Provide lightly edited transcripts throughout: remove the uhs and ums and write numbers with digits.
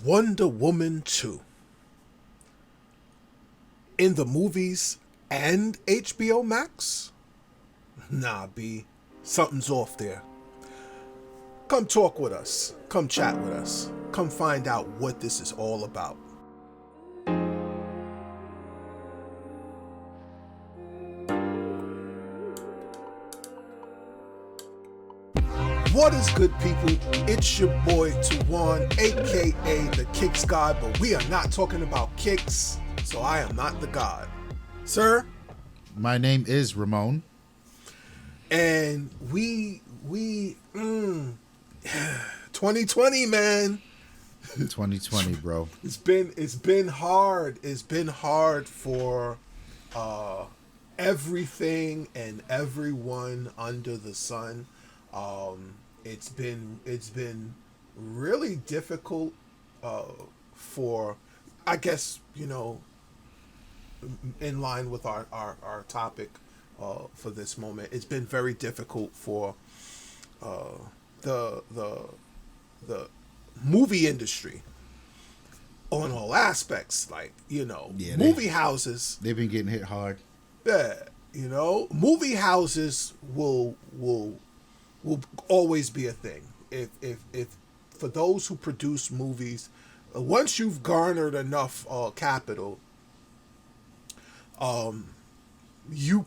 Wonder Woman 2 in the movies and HBO Max? Nah, B. Something's off there. Come talk with us. Come chat with us. Come find out what this is all about. What is good, people? It's your boy Tawann, aka the Kicks God, but we are not talking about kicks, so I am not the God. Sir? My name is Ramon. And we 2020, man. 2020, bro. It's been hard. It's been hard for everything and everyone under the sun. It's been really difficult for, I guess, in line with our topic for this moment. It's been very difficult for the movie industry on all aspects, movie houses. They've been getting hit hard. Yeah, movie houses will always be a thing. If for those who produce movies, once you've garnered enough capital, you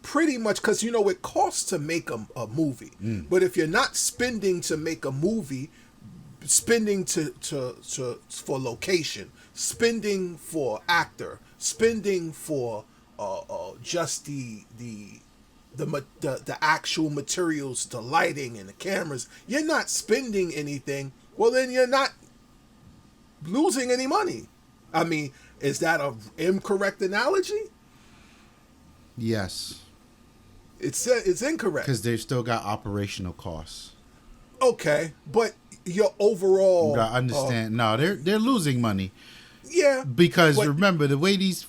pretty much, because it costs to make a movie. But if you're not spending to make a movie, spending to for location, spending for actor, spending for just the actual materials, the lighting and the cameras, you're not spending anything, well then you're not losing any money. I mean, is that an incorrect analogy? Yes. It's incorrect. Because they've still got operational costs. Okay, but your overall... You gotta understand, no, they're losing money. Yeah. Because remember, the way these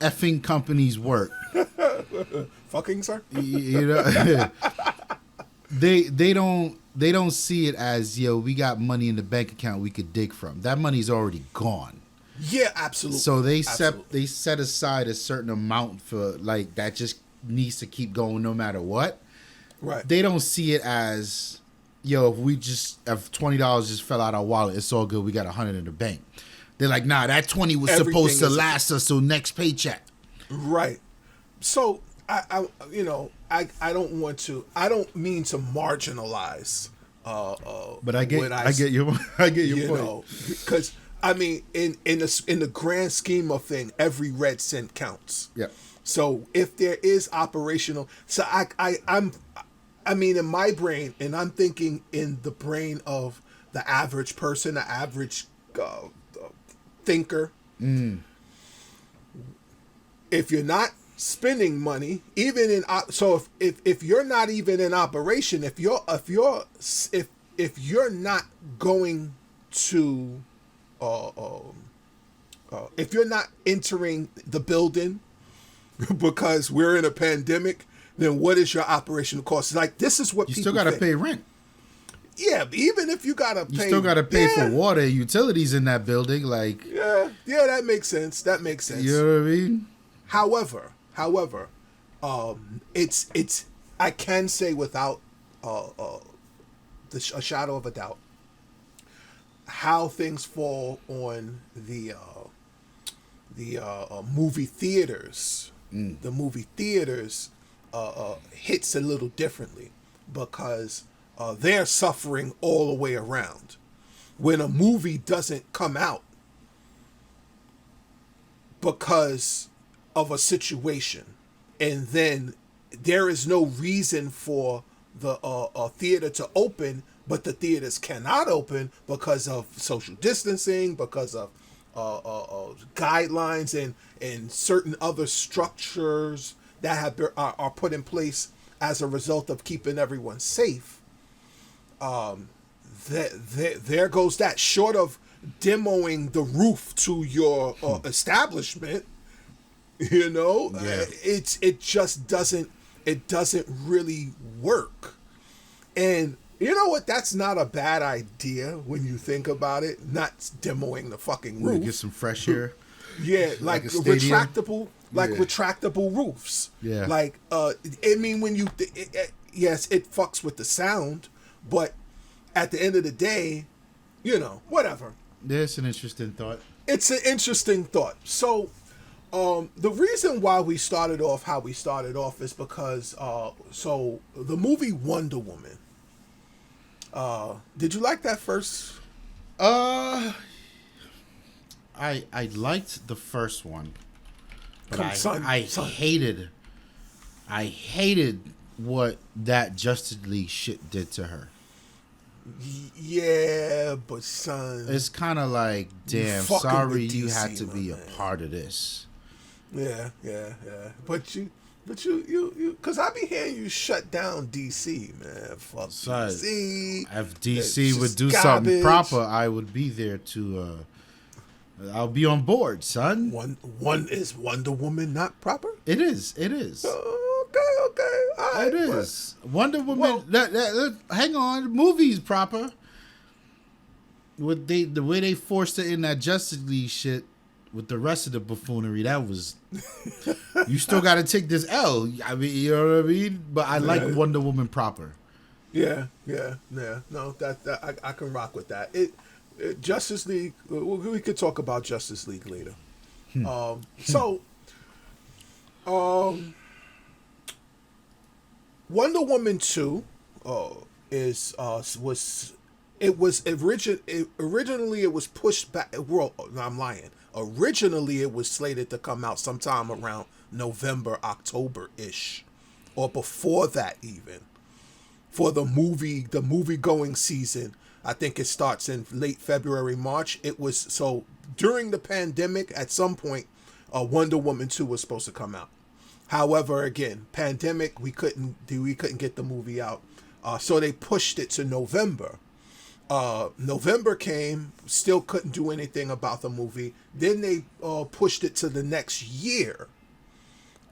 effing companies work... Fucking, sir? They don't see it as, we got money in the bank account we could dig from. That money's already gone. Yeah, absolutely. So they set aside a certain amount for that just needs to keep going no matter what. Right. They don't see it as, if $20 just fell out our wallet, it's all good. We got $100 in the bank. They're like, nah, that 20 was supposed to last us till next paycheck. Right. So I don't mean to marginalize. But I get your point. Because I mean, in the grand scheme of thing, every red cent counts. Yeah. So if there is operational, so I mean, in my brain, and I'm thinking in the brain of the average person, the average thinker. If you're not spending money, even in if you're not even in operation, if you're not going to if you're not entering the building because we're in a pandemic, then what is your operational cost? This is what you still got to pay rent. Yeah, even if you gotta pay, you still got to pay for water, utilities in that building. Yeah, that makes sense. That makes sense. You know what I mean? However, it's I can say without a shadow of a doubt how things fall on the movie theaters. The movie theaters hits a little differently because they're suffering all the way around. When a movie doesn't come out because of a situation, and then there is no reason for the theater to open, but the theaters cannot open because of social distancing, because of guidelines and certain other structures that are put in place as a result of keeping everyone safe. There goes that. Short of demoing the roof to your establishment, it just doesn't really work. And You know what? That's not a bad idea when you think about it. Not demoing the fucking roof. Get some fresh air. Yeah, like retractable, retractable roofs. Yeah. Like, I mean, when you, yes, it fucks with the sound, but at the end of the day, you know, whatever. That's an interesting thought. It's an interesting thought. So, the reason why we started off how we started off is because, so the movie Wonder Woman. Did you like that first? I liked the first one, but I hated what that Justice League shit did to her. Yeah, but son, it's kind of like, damn, sorry you had to be a part of this. Yeah. But you, because I be hearing you shut down DC, man. Fuck DC. If DC would do something proper, I would be there to. I'll be on board, son. One is Wonder Woman not proper? It is. Okay. All right, it is. Wonder Woman. Hang on, the movie's proper. The way they forced it in that Justice League shit with the rest of the buffoonery, that was. You still got to take this L. I mean, you know what I mean. But I like Wonder Woman proper. Yeah. No, that I can rock with that. Justice League. We could talk about Justice League later. Wonder Woman 2 originally it was pushed back. Well, no, I'm lying. Originally it was slated to come out sometime around November, October-ish, or before that even. For the movie going season, I think it starts in late February, March. It was so during the pandemic. At some point, Wonder Woman 2 was supposed to come out. However, again, pandemic, we couldn't get the movie out, so they pushed it to November. November came, still couldn't do anything about the movie. Then they pushed it to the next year.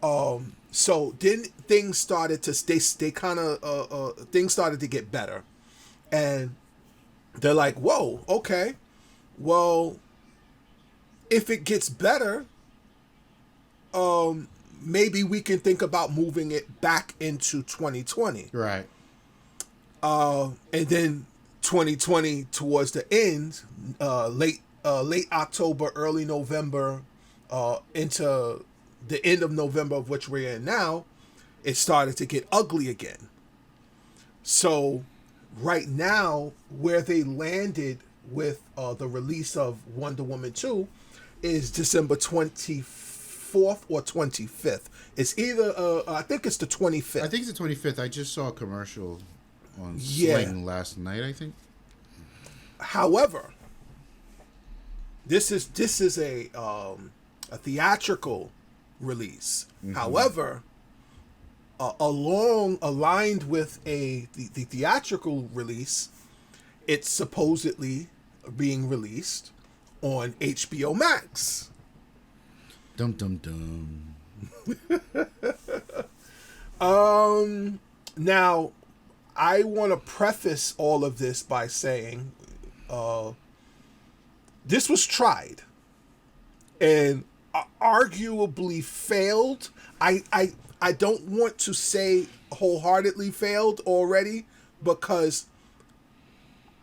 So then things started to things started to get better, and they're like, whoa, okay, well, if it gets better, maybe we can think about moving it back into 2020. Right. And then 2020 towards the end, late October, early November, into the end of November, of which we're in now, it started to get ugly again. So right now, where they landed with the release of Wonder Woman 2 is December 24th or 25th. It's either, I think it's the 25th. I think it's the 25th. I just saw a commercial on Sling last night, I think. However, this is a theatrical release. Mm-hmm. However, aligned with the theatrical release, it's supposedly being released on HBO Max. Dum dum dum. Now, I want to preface all of this by saying, this was tried and arguably failed. I don't want to say wholeheartedly failed already, because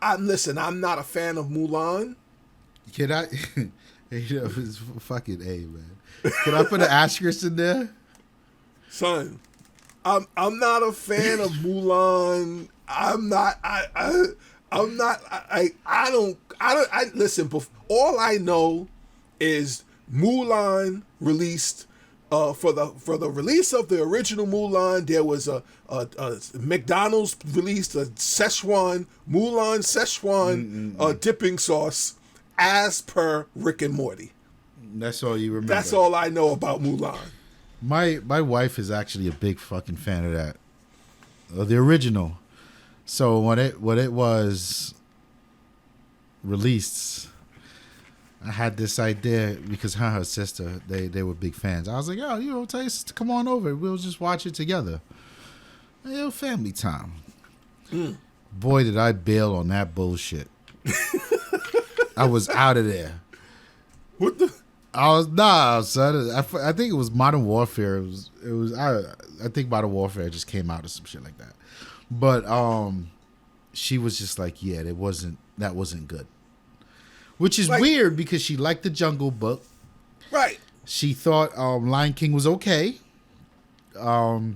I'm not a fan of Mulan. Can I? It's fucking A, man. Can I put an asterisk in there? Son, I'm not a fan of Mulan. Listen, all I know is Mulan released, for the release of the original Mulan, there was a McDonald's released a Mulan Szechuan dipping sauce, as per Rick and Morty. That's all you remember. That's all I know about Mulan. My wife is actually a big fucking fan of that, the original. So when it was released, I had this idea because her sister, they were big fans. I was like, yo, tell your sister, come on over. We'll just watch it together. Family time. Boy, did I bail on that bullshit. I was out of there. What the? Son. I think it was Modern Warfare. I think Modern Warfare just came out or some shit like that. But she was just like, yeah, that wasn't good. Which is weird because she liked the Jungle Book. Right. She thought Lion King was okay. So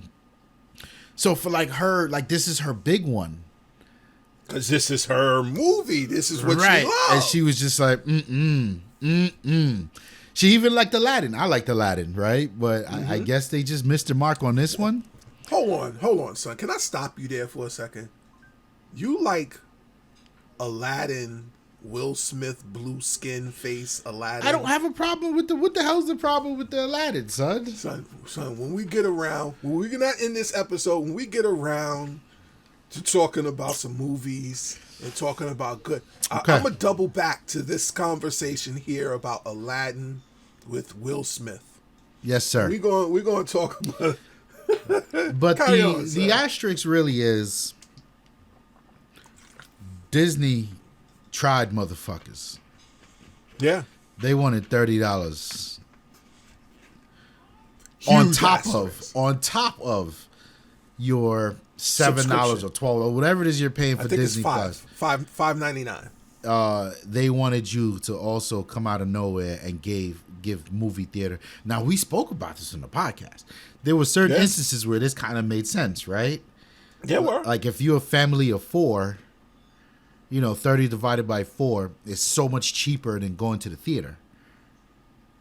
for like her, like this is her big one. Because this is her movie. This is what she loves. And she was just like, She even liked Aladdin. I liked Aladdin, right? But I guess they just missed the mark on this one. Hold on, son. Can I stop you there for a second? You like Aladdin, Will Smith, blue skin face Aladdin? I don't have a problem with what the hell's the problem with the Aladdin, son? Son, when we get around, when we're not in this episode, when we get around to talking about some movies and talking about good, okay. I'm going to double back to this conversation here about Aladdin with Will Smith. Yes, sir. We're going to talk about but the asterisk really is Disney tried motherfuckers. Yeah. They wanted $30 on top of your $7 or $12 or whatever it is you're paying for Disney Plus. $5.99. They wanted you to also come out of nowhere and give movie theater. Now we spoke about this in the podcast. There were certain instances where this kind of made sense, right? Yeah, were. Like if you're a family of 4, 30 divided by 4 is so much cheaper than going to the theater.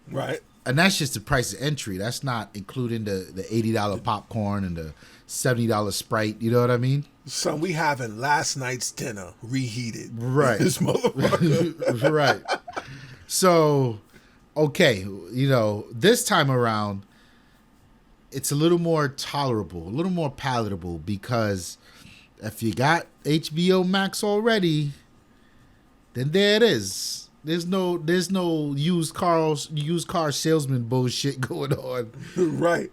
Right. And that's just the price of entry. That's not including the $80 popcorn and the $70 Sprite. You know what I mean? Son, we having last night's dinner reheated. Right. This motherfucker. Right. So, okay, this time around, it's a little more tolerable, a little more palatable because if you got HBO Max already, then there it is. There's no used car salesman bullshit going on. Right.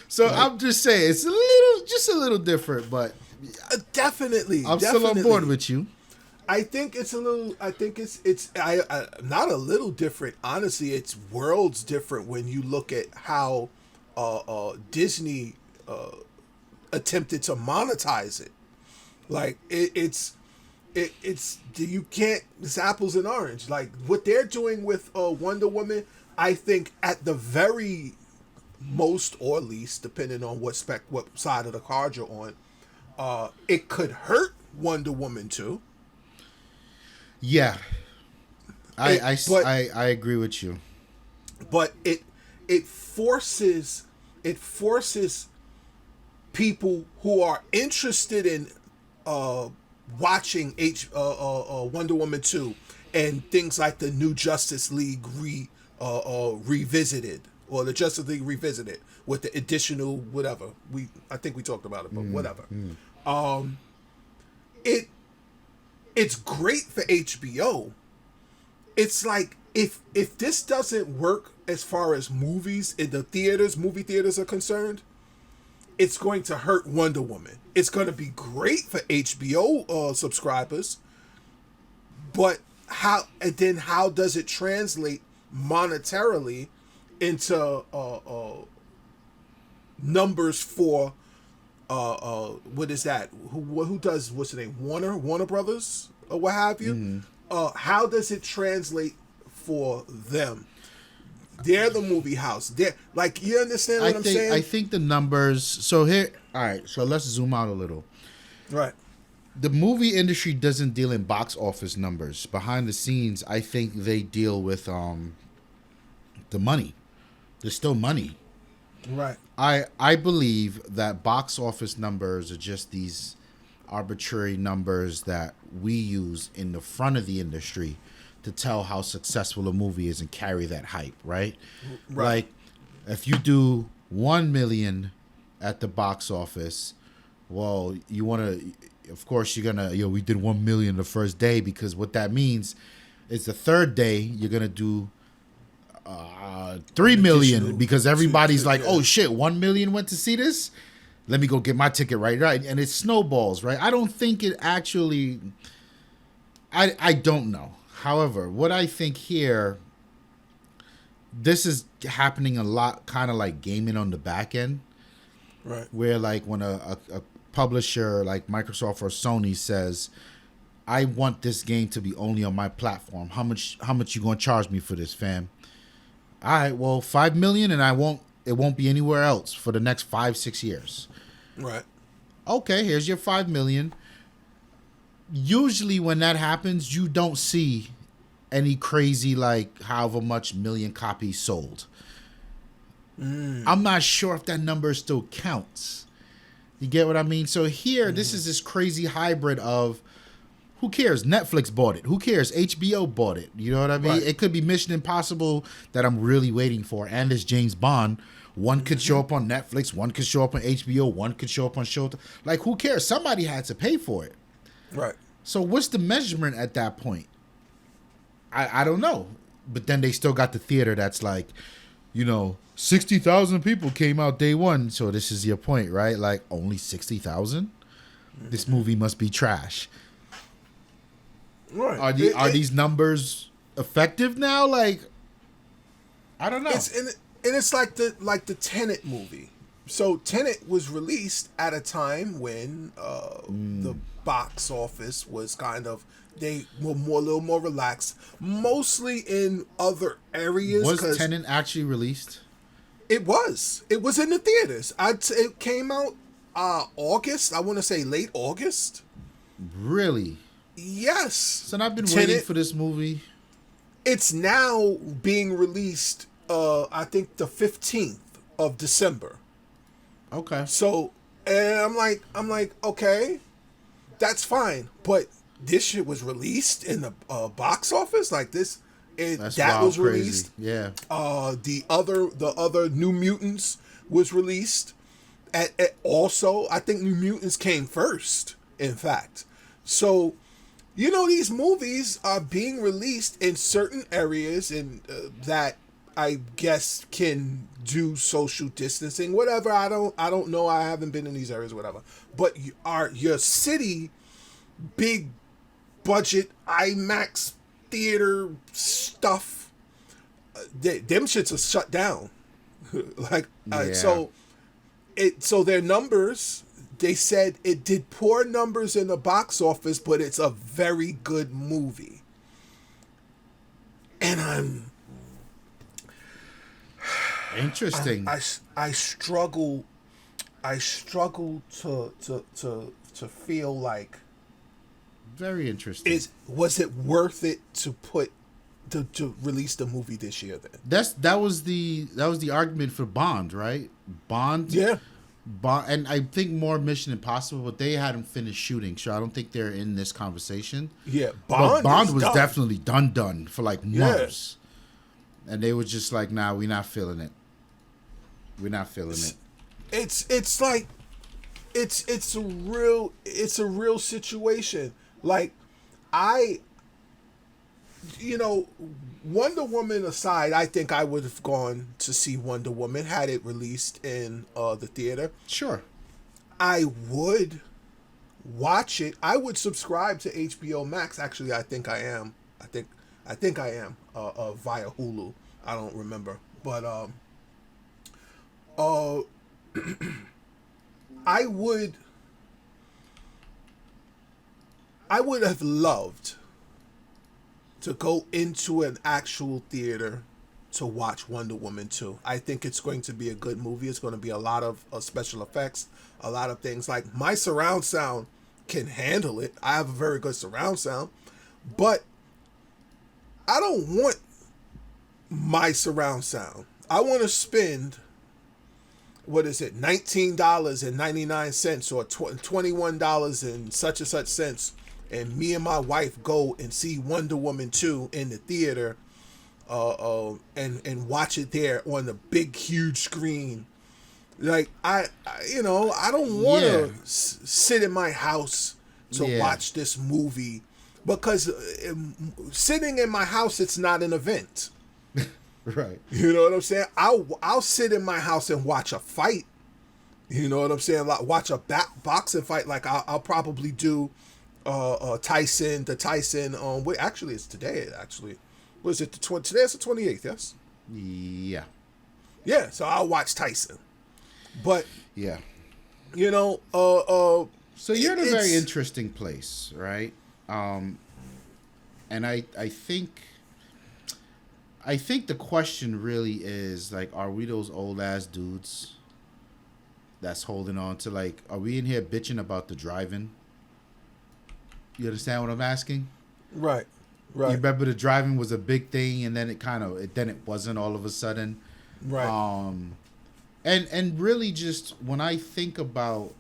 So I'm just saying it's a little different, but definitely. I'm still on board with you. I think it's not a little different. Honestly, it's worlds different when you look at how Disney attempted to monetize it. Like it's apples and orange. Like what they're doing with Wonder Woman, I think at the very most or least, depending on what side of the card you're on, it could hurt Wonder Woman too. Yeah, I agree with you. But it forces people who are interested in watching Wonder Woman 2 and things like the new Justice League revisited or the Justice League revisited with the additional whatever. I think we talked about it, but whatever. It's great for HBO. It's like if this doesn't work as far as movies in the movie theaters are concerned, it's going to hurt Wonder Woman. It's going to be great for HBO subscribers, but how does it translate monetarily into numbers for what is that? Who does what's the name? Warner Brothers or what have you? Mm-hmm. How does it translate for them? They're the movie house. They're like, you understand what I'm saying? I think the numbers. So here, all right. So let's zoom out a little. Right. The movie industry doesn't deal in box office numbers. Behind the scenes, I think they deal with the money. There's still money. Right. I believe that box office numbers are just these arbitrary numbers that we use in the front of the industry to tell how successful a movie is and carry that hype, right? Like, if you do 1 million at the box office, well, you want to, of course, you're going to, we did 1 million the first day, because what that means is the third day, you're going to do 3 million, because everybody's like, oh shit, 1 million went to see this? let me go get my ticket right, and it snowballs, right? I don't think it actually. I don't know. However, what I think here, this is happening a lot, kind of like gaming on the back end, Right. where like when a publisher like Microsoft or Sony says, I want this game to be only on my platform. How much you gonna charge me for this, fam? All right, well, $5 million, and it won't be anywhere else for the next 5-6 years. Right. Okay, here's your $5 million. Usually when that happens, you don't see any crazy like however much million copies sold. I'm not sure if that number still counts. You get what I mean? So here, this is this crazy hybrid of who cares? Netflix bought it. Who cares? HBO bought it. You know what I mean? Right. It could be Mission Impossible that I'm really waiting for, and this James Bond. One could show up on Netflix. One could show up on HBO. One could show up on Showtime. Like, who cares? Somebody had to pay for it. Right. So what's the measurement at that point? I don't know. But then they still got the theater that's like, 60,000 people came out day one. So this is your point, right? Like, only 60,000? This movie must be trash. Right. Are these numbers effective now? Like, I don't know. It's like the Tenet movie. So Tenet was released at a time when the box office was kind of, they were a little more relaxed, mostly in other areas. Was Tenet actually released? It was in the theaters. It came out August. I want to say late August. Really? Yes. So I've been Tenet, waiting for this movie. It's now being released. I think the 15th of December. Okay. So, and I'm like, okay, that's fine. But this shit was released in the box office like this. That was released. Yeah. The other New Mutants was released. At also, I think New Mutants came first. In fact, so these movies are being released in certain areas and that I guess can do social distancing, whatever. I don't know. I haven't been in these areas, whatever. But your city, big budget IMAX theater stuff, them shits are shut down. Like Yeah. so their numbers. They said it did poor numbers in the box office, but it's a very good movie. And I'm Interesting. I struggle to feel like, Very interesting. was it worth it to release the movie this year then? That was the argument for Bond, right? Bond. Yeah. Bond, and I think more Mission Impossible, but they hadn't finished shooting, so I don't think they're in this conversation. Yeah, Bond was done. definitely done for like months, and they were just like, "Nah, we're not feeling it. We're not feeling it." It's like it's a real situation. Like Wonder Woman aside, I think I would have gone to see Wonder Woman had it released in the theater. Sure. I would watch it. I would subscribe to HBO Max. Actually, I think I am. I think I am via Hulu. I don't remember, but I would have loved to go into an actual theater to watch Wonder Woman 2. I think it's going to be a good movie. It's going to be a lot of special effects, a lot of things. Like, my surround sound can handle it. I have a very good surround sound. But I don't want my surround sound. I want to spend, what is it, $19.99 or $21 and such cents, and me and my wife go and see Wonder Woman 2 in the theater, and watch it there on the big, huge screen. Like, I don't want to sit in my house to watch this movie, because sitting in my house, it's not an event. Right. You know what I'm saying? I'll sit in my house and watch a fight. You know what I'm saying? Like watch a boxing fight. Like I'll probably do Tyson. The Tyson. Wait, actually, it's today. Actually, was it the 20? Today it's the 28th. Yes. Yeah. Yeah. So I'll watch Tyson. But Yeah. you know, So you're in a very interesting place, right? And I think the question really is like, are we those old ass dudes that's holding on to, like, are we in here bitching about the driving? You understand what I'm asking? Right. You remember the driving was a big thing, and then it wasn't all of a sudden. Right. And really, just when I think about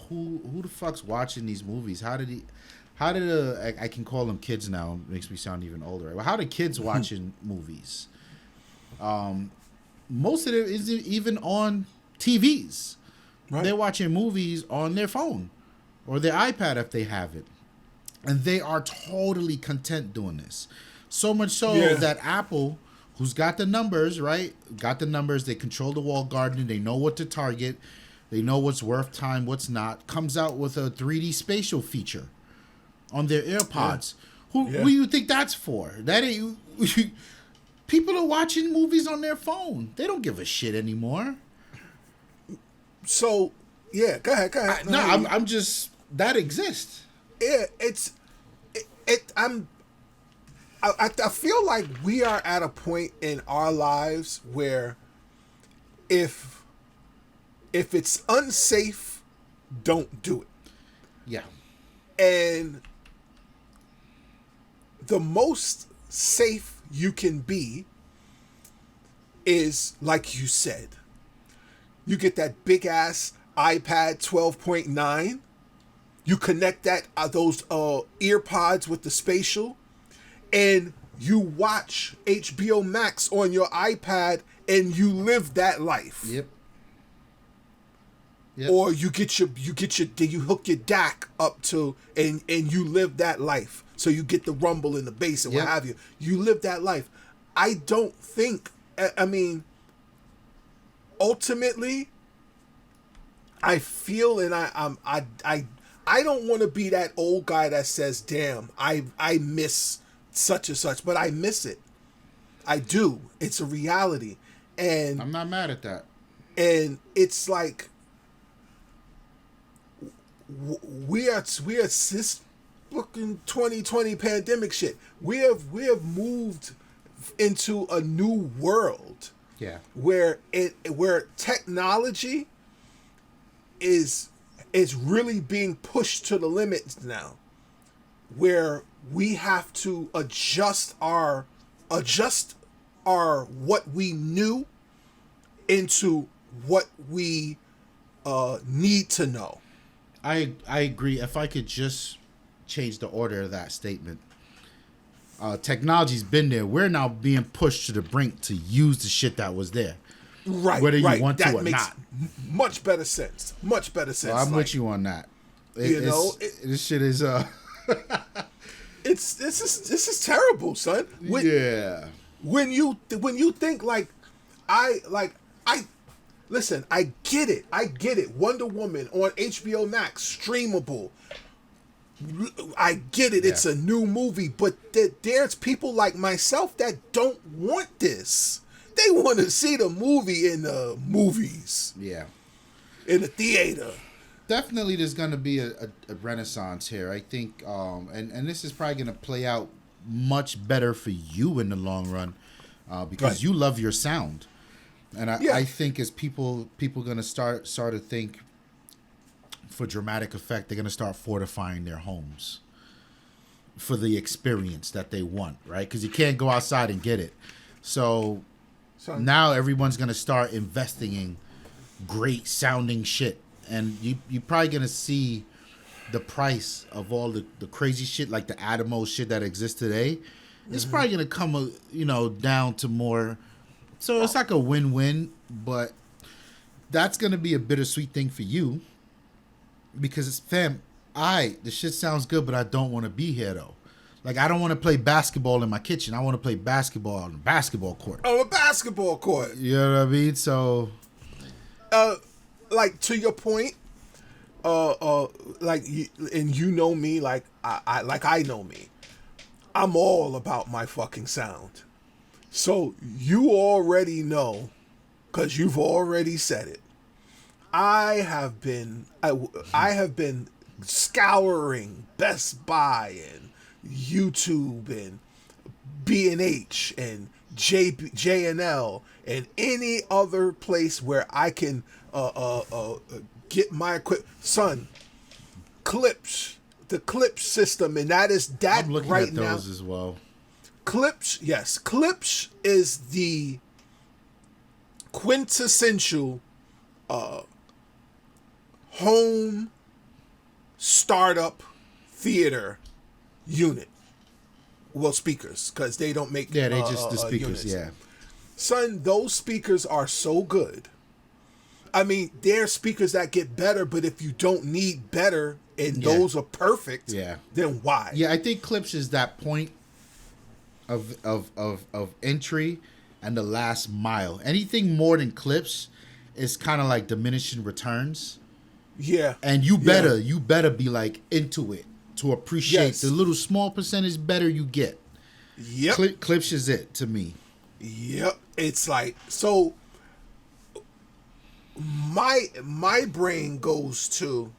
who the fuck's watching these movies, I can call them kids now. It makes me sound even older. Right? Well, how do kids watching movies? Most of it isn't even on TVs. Right. They're watching movies on their phone or their iPad if they have it. And they are totally content doing this. So much so that Apple, who's got the numbers, right? Got the numbers. They control the walled garden. They know what to target. They know what's worth time, what's not. Comes out with a 3D spatial feature on their AirPods. Yeah. Who do you think that's for? That ain't... People are watching movies on their phone. They don't give a shit anymore. So, yeah, go ahead. I'm just... That exists. Yeah, I feel like we are at a point in our lives where if it's unsafe, don't do it. Yeah. And the most safe you can be is, like you said, you get that big ass iPad 12.9. You connect those earpods with the spatial, and you watch HBO Max on your iPad, and you live that life. Yep. Or you hook your DAC up to, and you live that life. So you get the rumble in the bass and what have you. You live that life. I don't think. I mean, ultimately, I feel, and I don't want to be that old guy that says, "Damn, I miss such and such," but I miss it. I do. It's a reality, and I'm not mad at that. And it's like we are this fucking 2020 pandemic shit. We have moved into a new world. Yeah. Where technology is really being pushed to the limits now, where we have to adjust our what we knew into what we need to know. I agree. If I could just change the order of that statement. Technology's been there. We're now being pushed to the brink to use the shit that was there. Right. Whether you want that to or makes not. Much better sense. Much better sense. Well, I'm with you on that. This shit is this is terrible, son. When you think listen, I get it. Wonder Woman on HBO Max, streamable. I get it. Yeah. It's a new movie, but there's people like myself that don't want this. They want to see the movie in the movies. Yeah. In the theater. Definitely there's going to be a renaissance here. I think, and this is probably going to play out much better for you in the long run because you love your sound. And I think as people going to start to think for dramatic effect, they're going to start fortifying their homes for the experience that they want, right? Because you can't go outside and get it. So now everyone's going to start investing in great sounding shit. And you're probably going to see the price of all the crazy shit, like the Atmos shit that exists today. Mm-hmm. It's probably going to come, down to more. So it's like a win-win, but that's going to be a bittersweet thing for you. Because it's, fam, the shit sounds good, but I don't want to be here, though. Like, I don't want to play basketball in my kitchen. I want to play basketball on a basketball court. On a basketball court. You know what I mean? So... like to your point, like and you know me, like I know me. I'm all about my fucking sound. So you already know, because you've already said it. I have been scouring Best Buy and YouTube and B&H and J&L and any other place where I can get my equipment. Son, Clips, the Clips system, and that is that I'm looking right at now. those as well. Clips, yes. Clips is the quintessential home startup theater unit. Well, speakers, because they don't make Yeah, they just the units. speakers. Yeah, Son, those speakers are so good. I mean, they're speakers that get better, but if you don't need better and those are perfect, then why? Yeah, I think Clips is that point of entry and the last mile. Anything more than Clips is kind of like diminishing returns. Yeah. And you better be like into it to appreciate the little small percentage better you get. Yep. Clips is it to me. Yep. It's like, so my brain goes to,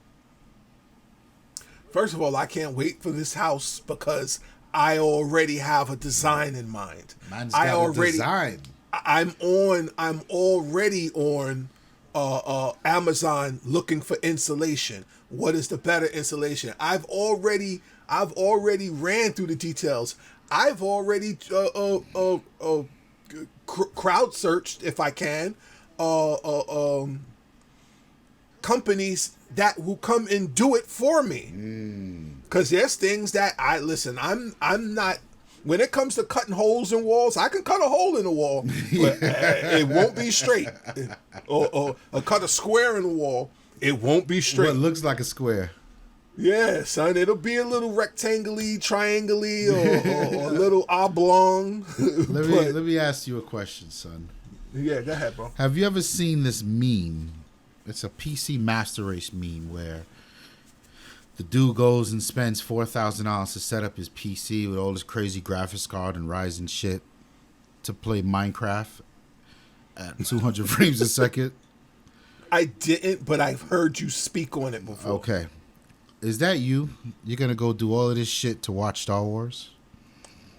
first of all, I can't wait for this house because I already have a design in mind. Mine's got a design. I'm already on Amazon looking for insulation. What is the better insulation? I've already ran through the details. I've already crowd searched, if I can, companies that will come and do it for me. Because there's things that I'm not. When it comes to cutting holes in walls, I can cut a hole in the wall, but it won't be straight. Or cut a square in the wall, it won't be straight. What looks like a square. Yeah, son, it'll be a little rectangle-y, triangle-y, or a little oblong. Let me ask you a question, son. Yeah, go ahead, bro. Have you ever seen this meme? It's a PC Master Race meme where the dude goes and spends $4,000 to set up his PC with all this crazy graphics card and Ryzen shit to play Minecraft at 200 frames a second. I didn't, but I've heard you speak on it before. Okay. Is that you? You're going to go do all of this shit to watch Star Wars?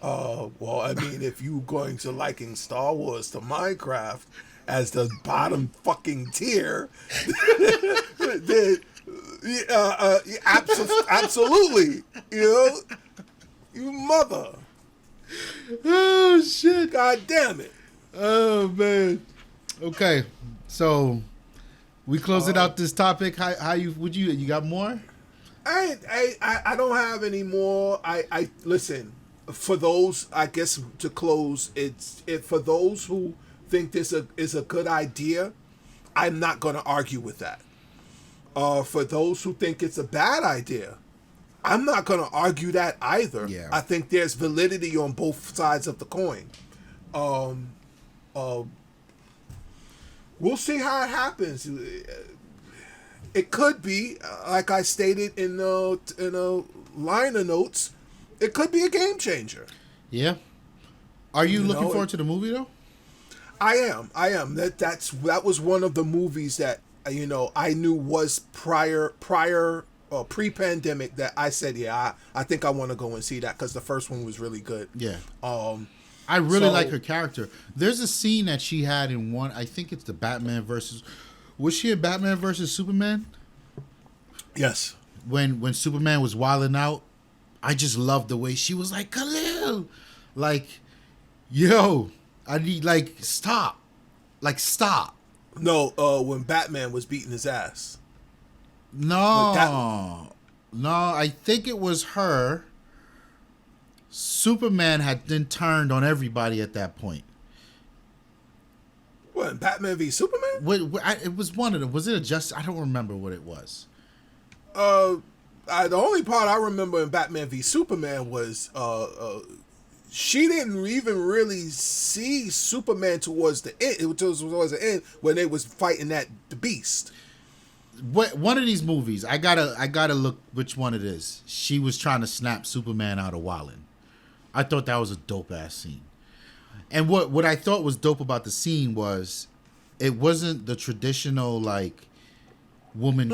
Well, I mean, if you're going to liking Star Wars to Minecraft as the bottom fucking tier, then absolutely, you mother. Oh shit! God damn it! Oh man. Okay, so we closing out this topic. How you got more? I don't have any more. I listen. For those, I guess to close, for those who think this is a good idea, I'm not going to argue with that. For those who think it's a bad idea, I'm not going to argue that either. Yeah. I think there's validity on both sides of the coin. We'll see how it happens. It could be, like I stated in a liner notes, it could be a game changer. Yeah. Are you looking forward to the movie though? I am. That was one of the movies that I knew was pre-pandemic that I said, I think I want to go and see that because the first one was really good. Yeah. I really like her character. There's a scene that she had in one. I think it's the Batman versus. Was she in Batman versus Superman? Yes. When Superman was wilding out, I just loved the way she was like, Khalil, like, yo, I need stop, stop. No, when Batman was beating his ass. No, I think it was her. Superman had then turned on everybody at that point. What, Batman v Superman? It was one of them. Was it a just? I don't remember what it was. The only part I remember in Batman v Superman was she didn't even really see Superman towards the end. It was towards the end when they was fighting the Beast. one of these movies, I gotta look which one it is. She was trying to snap Superman out of Wallin. I thought that was a dope ass scene. And what I thought was dope about the scene was it wasn't the traditional like woman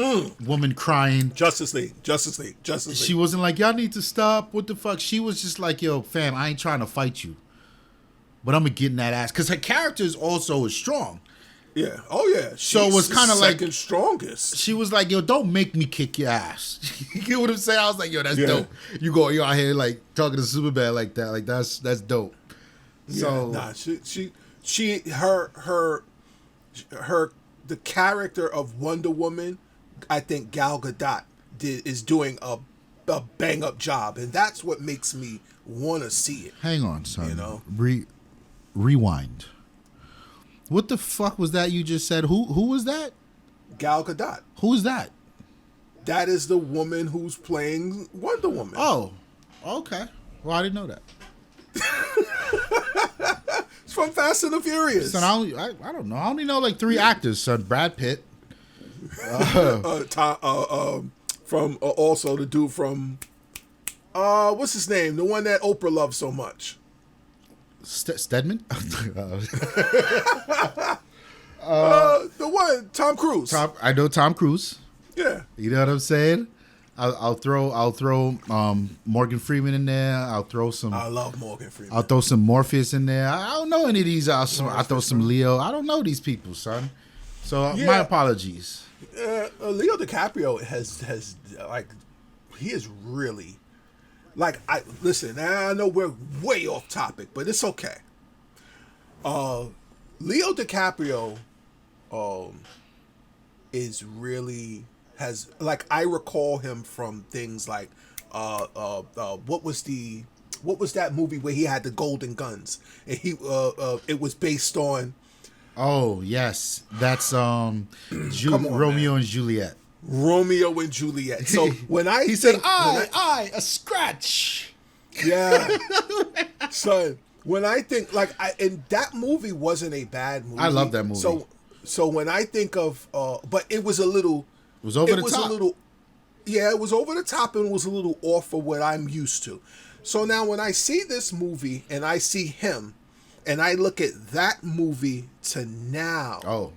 crying. Justice League. She wasn't like, y'all need to stop. What the fuck? She was just like, yo, fam, I ain't trying to fight you, but I'm gonna get in that ass because her character is also strong. Yeah. Oh yeah. So it was kind of like second strongest. She was like, yo, don't make me kick your ass. You get what I'm saying? I was like, yo, that's dope. You out here like talking to Superman like that. Like that's dope. So nah, the character of Wonder Woman, I think Gal Gadot is doing a bang up job, and that's what makes me want to see it. Hang on, son. You know, rewind. What the fuck was that you just said? Who was that? Gal Gadot. Who's that? That is the woman who's playing Wonder Woman. Oh, okay. Well, I didn't know that. It's from Fast and the Furious. Son, I don't know. I only know like 3 actors. Son, Brad Pitt. From also the dude from what's his name? The one that Oprah loves so much. Stedman. The one Tom Cruise. I know Tom Cruise. Yeah. You know what I'm saying? I'll throw Morgan Freeman in there. I'll throw some. I love Morgan Freeman. I'll throw some Morpheus in there. I don't know any of these. I'll throw some Leo. I don't know these people, son. So my apologies. Leo DiCaprio has like he is really like listen. I know we're way off topic, but it's okay. Leo DiCaprio, is really. Has like I recall him from things like what was that movie where he had the golden guns and he it was based on oh yes that's on, Romeo and Juliet. Romeo and Juliet. So when he said I a scratch. Yeah. Son, when I think like and that movie wasn't a bad movie. I love that movie. So when I think of but it was a little it was over the top. It was over the top and was a little off for what I'm used to. So now when I see this movie and I see him and I look at that movie to now,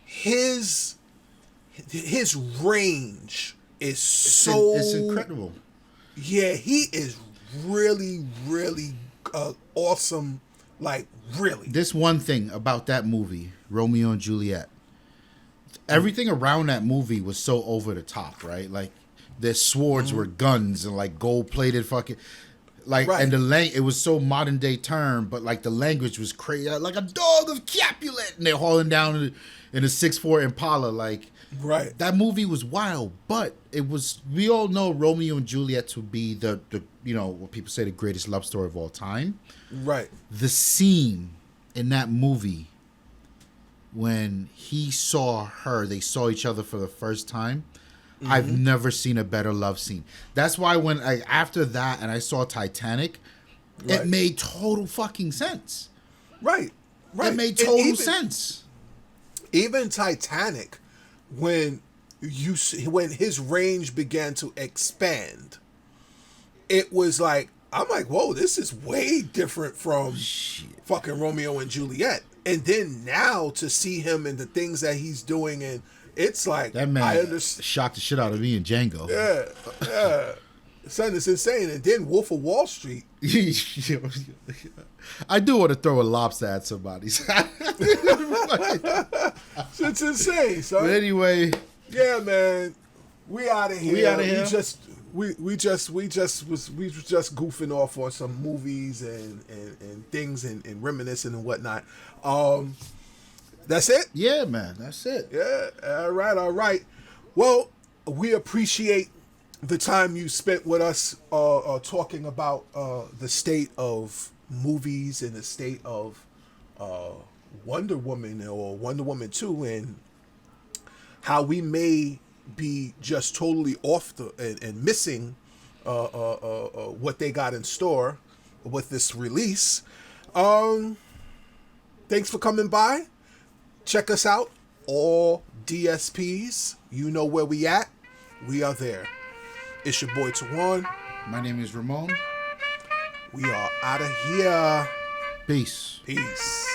his range is it's incredible. Yeah, he is really, really awesome. Like, really. This one thing about that movie, Romeo and Juliet. Everything around that movie was so over the top, right? Like their swords were guns and like gold plated fucking like and it was so modern day term, but like the language was crazy, like a dog of Capulet, and they're hauling down in a 6'4" Impala, like that movie was wild, but it was we all know Romeo and Juliet to be the you know what people say the greatest love story of all time. Right. The scene in that movie. When he saw her, they saw each other for the first time. Mm-hmm. I've never seen a better love scene. That's why when after that and I saw Titanic, it made total fucking sense. Right. It made total sense. Even Titanic, when his range began to expand, it was like I'm like, whoa, this is way different from fucking Romeo and Juliet. And then now to see him and the things that he's doing, and it's like that man shocked the shit out of me in Django. Yeah, son, it's insane. And then Wolf of Wall Street. I do want to throw a lobster at somebody. It's insane, son. But anyway, yeah, man, we out of here. We out of here. We just goofing off on some movies and things and reminiscing and whatnot. That's it? Yeah, man, that's it. Yeah, all right. Well, we appreciate the time you spent with us talking about the state of movies and the state of Wonder Woman or Wonder Woman 2 and how we may be just totally off and missing what they got in store with this release. Thanks for coming by. Check us out all DSPs. You know where we at. We are there. It's your boy Tawann. My name is Ramon. We are out of here. Peace. Peace.